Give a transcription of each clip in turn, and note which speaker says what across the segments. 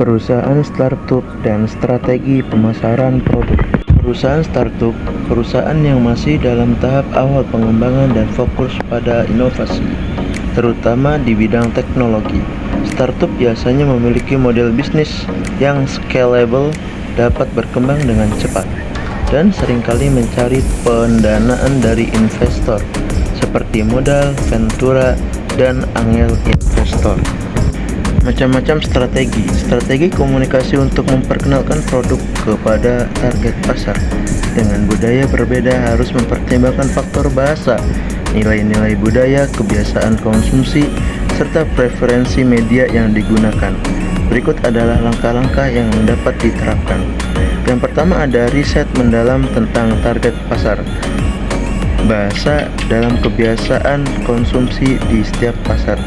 Speaker 1: Perusahaan startup dan strategi pemasaran produk. Perusahaan startup, perusahaan yang masih dalam tahap awal pengembangan dan fokus pada inovasi, terutama di bidang teknologi. Startup biasanya memiliki model bisnis yang scalable, dapat berkembang dengan cepat, dan seringkali mencari pendanaan dari investor, seperti modal, ventura, dan angel investor. Macam-macam strategi komunikasi untuk memperkenalkan produk kepada target pasar. Dengan budaya berbeda harus mempertimbangkan faktor bahasa, nilai-nilai budaya, kebiasaan konsumsi, serta preferensi media yang digunakan. Berikut adalah langkah-langkah yang dapat diterapkan. Yang pertama ada riset mendalam tentang target pasar. Bahasa dalam kebiasaan konsumsi di setiap pasar.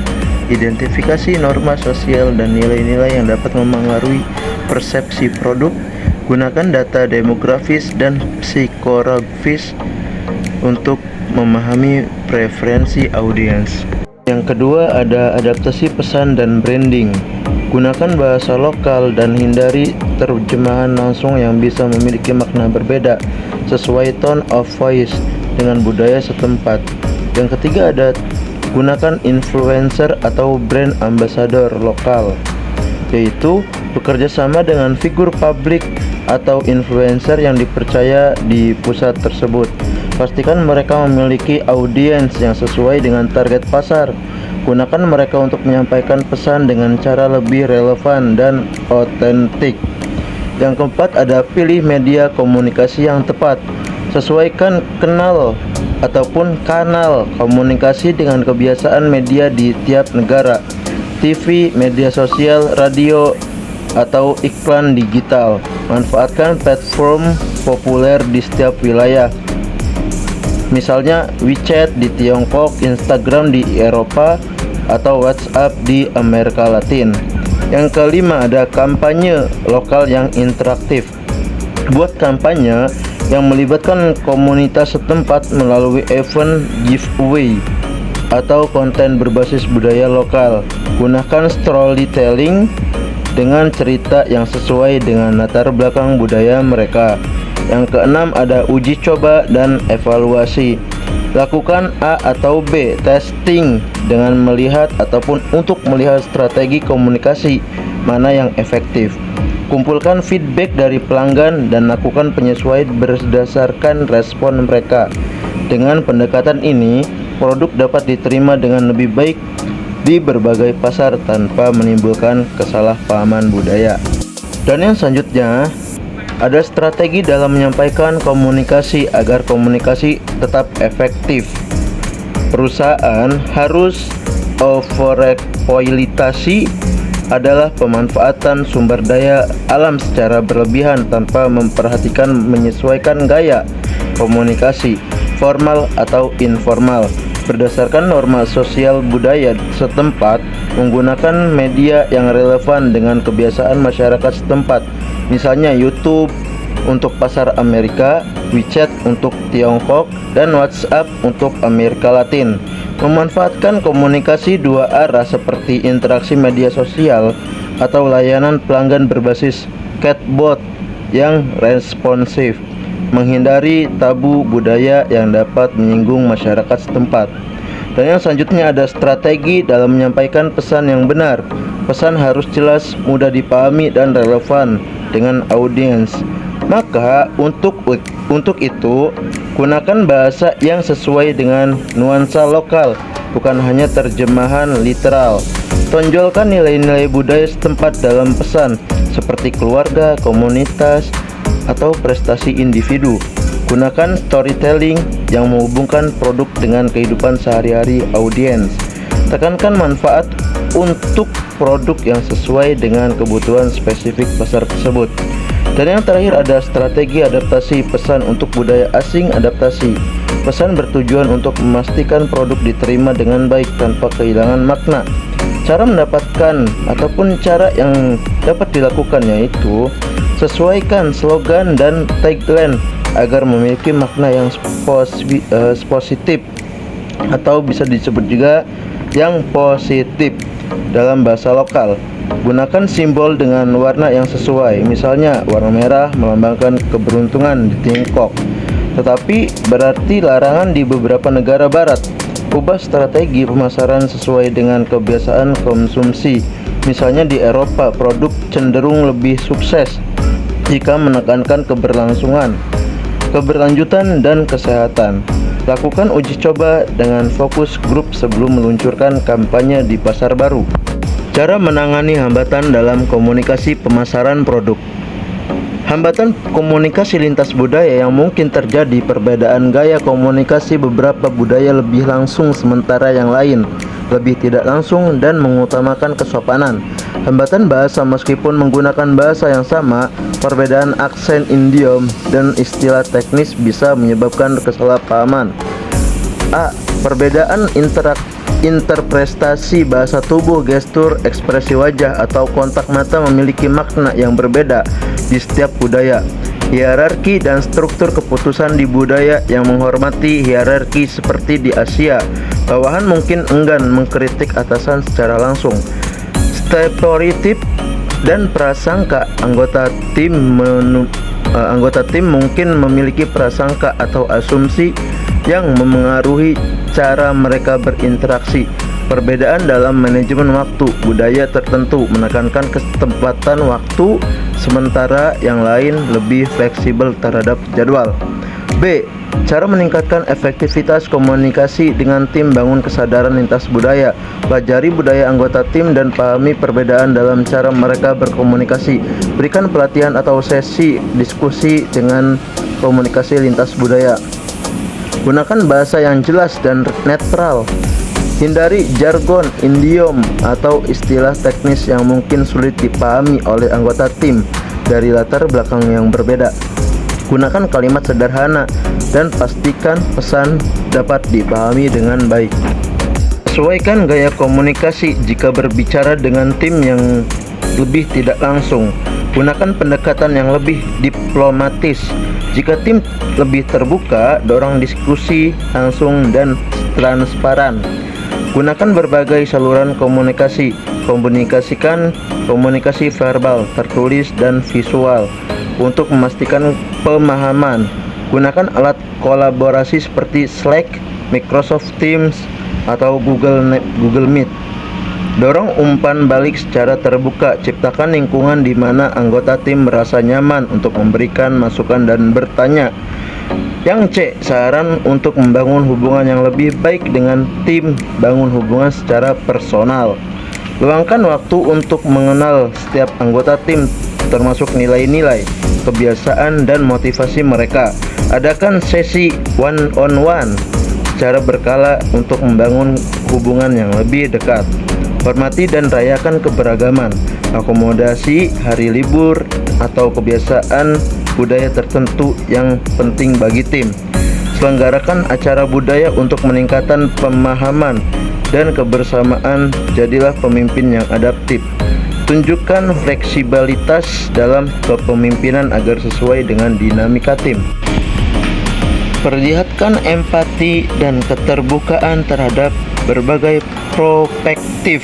Speaker 1: Identifikasi norma sosial dan nilai-nilai yang dapat memengaruhi persepsi produk. Gunakan data demografis dan psikologis untuk memahami preferensi audiens. Yang kedua ada adaptasi pesan dan branding. Gunakan bahasa lokal dan hindari terjemahan langsung yang bisa memiliki makna berbeda sesuai tone of voice dengan budaya setempat. Yang ketiga ada gunakan influencer atau brand ambassador lokal, yaitu bekerja sama dengan figur publik atau influencer yang dipercaya di pusat tersebut. Pastikan mereka memiliki audiens yang sesuai dengan target pasar. Gunakan mereka untuk menyampaikan pesan dengan cara lebih relevan dan otentik. Yang keempat ada pilih media komunikasi yang tepat. Sesuaikan ataupun kanal komunikasi dengan kebiasaan media di tiap negara, TV, media sosial, radio, atau iklan digital. Manfaatkan platform populer di setiap wilayah, misalnya WeChat di Tiongkok, Instagram di Eropa, atau WhatsApp di Amerika Latin. Yang kelima ada kampanye lokal yang interaktif. Buat kampanye yang melibatkan komunitas setempat melalui event, giveaway, atau konten berbasis budaya lokal. Gunakan storytelling dengan cerita yang sesuai dengan latar belakang budaya mereka. Yang keenam ada uji coba dan evaluasi. Lakukan A atau B testing dengan melihat ataupun untuk melihat strategi komunikasi mana yang efektif. Kumpulkan feedback dari pelanggan dan lakukan penyesuaian berdasarkan respon mereka. Dengan pendekatan ini, produk dapat diterima dengan lebih baik di berbagai pasar tanpa menimbulkan kesalahpahaman budaya. Dan yang selanjutnya, ada strategi dalam menyampaikan komunikasi agar komunikasi tetap efektif. Perusahaan harus overexploitasi adalah pemanfaatan sumber daya alam secara berlebihan tanpa memperhatikan menyesuaikan gaya komunikasi formal atau informal berdasarkan norma sosial budaya setempat. Menggunakan media yang relevan dengan kebiasaan masyarakat setempat, misalnya YouTube untuk pasar Amerika, WeChat untuk Tiongkok, dan WhatsApp untuk Amerika Latin. Memanfaatkan komunikasi dua arah seperti interaksi media sosial atau layanan pelanggan berbasis chatbot yang responsif. Menghindari tabu budaya yang dapat menyinggung masyarakat setempat. Dan yang selanjutnya ada strategi dalam menyampaikan pesan yang benar. Pesan harus jelas, mudah dipahami, dan relevan dengan audiens. Maka untuk itu gunakan bahasa yang sesuai dengan nuansa lokal, bukan hanya terjemahan literal. Tonjolkan nilai-nilai budaya setempat dalam pesan, seperti keluarga, komunitas, atau prestasi individu. Gunakan storytelling yang menghubungkan produk dengan kehidupan sehari-hari audiens. Tekankan manfaat untuk produk yang sesuai dengan kebutuhan spesifik pasar tersebut. Dan yang terakhir ada strategi adaptasi pesan untuk budaya asing. Adaptasi pesan bertujuan untuk memastikan produk diterima dengan baik tanpa kehilangan makna. Cara mendapatkan ataupun cara yang dapat dilakukan yaitu sesuaikan slogan dan tagline agar memiliki makna yang positif atau bisa disebut juga yang positif dalam bahasa lokal. Gunakan simbol dengan warna yang sesuai. Misalnya, warna merah melambangkan keberuntungan di Tiongkok, tetapi berarti larangan di beberapa negara barat. Ubah strategi pemasaran sesuai dengan kebiasaan konsumsi. Misalnya di Eropa, produk cenderung lebih sukses jika menekankan keberlanjutan dan kesehatan. Lakukan uji coba dengan fokus grup sebelum meluncurkan kampanye di pasar baru. Cara menangani hambatan dalam komunikasi pemasaran produk. Hambatan komunikasi lintas budaya yang mungkin terjadi perbedaan gaya komunikasi. Beberapa budaya lebih langsung sementara yang lain lebih tidak langsung dan mengutamakan kesopanan. Hambatan bahasa. Meskipun menggunakan bahasa yang sama, perbedaan aksen, idiom, dan istilah teknis bisa menyebabkan kesalahpahaman. A. Perbedaan interpretasi bahasa tubuh, gestur, ekspresi wajah, atau kontak mata memiliki makna yang berbeda di setiap budaya. Hierarki dan struktur keputusan di budaya yang menghormati hierarki seperti di Asia, bawahan mungkin enggan mengkritik atasan secara langsung. Stereotip dan prasangka. Anggota tim mungkin memiliki prasangka atau asumsi yang memengaruhi cara mereka berinteraksi. Perbedaan dalam manajemen waktu. Budaya tertentu menekankan ketepatan waktu, sementara yang lain lebih fleksibel terhadap jadwal. B. Cara meningkatkan efektivitas komunikasi dengan tim. Bangun kesadaran lintas budaya. Pelajari budaya anggota tim dan pahami perbedaan dalam cara mereka berkomunikasi. Berikan pelatihan atau sesi diskusi dengan komunikasi lintas budaya. Gunakan bahasa yang jelas dan netral. Hindari jargon, idiom, atau istilah teknis yang mungkin sulit dipahami oleh anggota tim dari latar belakang yang berbeda. Gunakan kalimat sederhana dan pastikan pesan dapat dipahami dengan baik. Sesuaikan gaya komunikasi jika berbicara dengan tim yang lebih tidak langsung. Gunakan pendekatan yang lebih diplomatis. Jika tim lebih terbuka, dorong diskusi langsung dan transparan. Gunakan berbagai saluran komunikasi. Komunikasikan komunikasi verbal, tertulis, dan visual untuk memastikan pemahaman. Gunakan alat kolaborasi seperti Slack, Microsoft Teams, atau Google Meet. Dorong umpan balik secara terbuka. Ciptakan lingkungan di mana anggota tim merasa nyaman untuk memberikan masukan dan bertanya. Yang C. Saran untuk membangun hubungan yang lebih baik dengan tim. Bangun hubungan secara personal. Luangkan waktu untuk mengenal setiap anggota tim, termasuk nilai-nilai, kebiasaan, dan motivasi mereka. Adakan sesi one-on-one secara berkala untuk membangun hubungan yang lebih dekat. Hormati dan rayakan keberagaman. Akomodasi hari libur atau kebiasaan budaya tertentu yang penting bagi tim. Selenggarakan acara budaya untuk meningkatkan pemahaman dan kebersamaan. Jadilah pemimpin yang adaptif. Tunjukkan fleksibilitas dalam kepemimpinan agar sesuai dengan dinamika tim. Perlihatkan empati dan keterbukaan terhadap berbagai perspektif.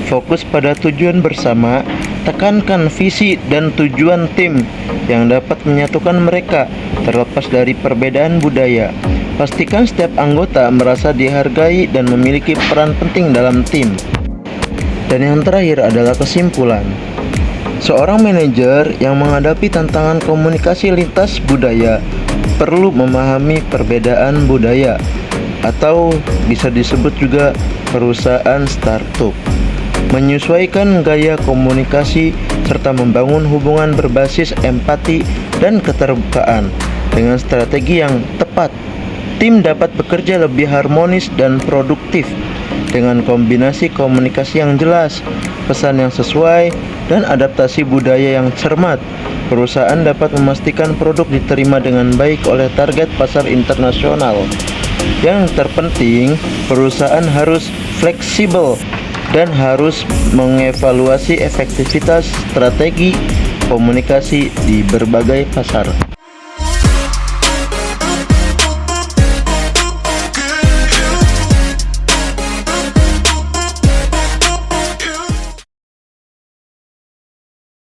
Speaker 1: Fokus pada tujuan bersama. Tekankan visi dan tujuan tim yang dapat menyatukan mereka terlepas dari perbedaan budaya. Pastikan setiap anggota merasa dihargai dan memiliki peran penting dalam tim. Dan yang terakhir adalah kesimpulan. Seorang manajer yang menghadapi tantangan komunikasi lintas budaya perlu memahami perbedaan budaya, atau bisa disebut juga perusahaan startup, menyesuaikan gaya komunikasi, serta membangun hubungan berbasis empati dan keterbukaan. Dengan strategi yang tepat, tim dapat bekerja lebih harmonis dan produktif. Dengan kombinasi komunikasi yang jelas, pesan yang sesuai, dan adaptasi budaya yang cermat, perusahaan dapat memastikan produk diterima dengan baik oleh target pasar internasional. Yang terpenting, perusahaan harus fleksibel dan harus mengevaluasi efektivitas strategi komunikasi di berbagai pasar.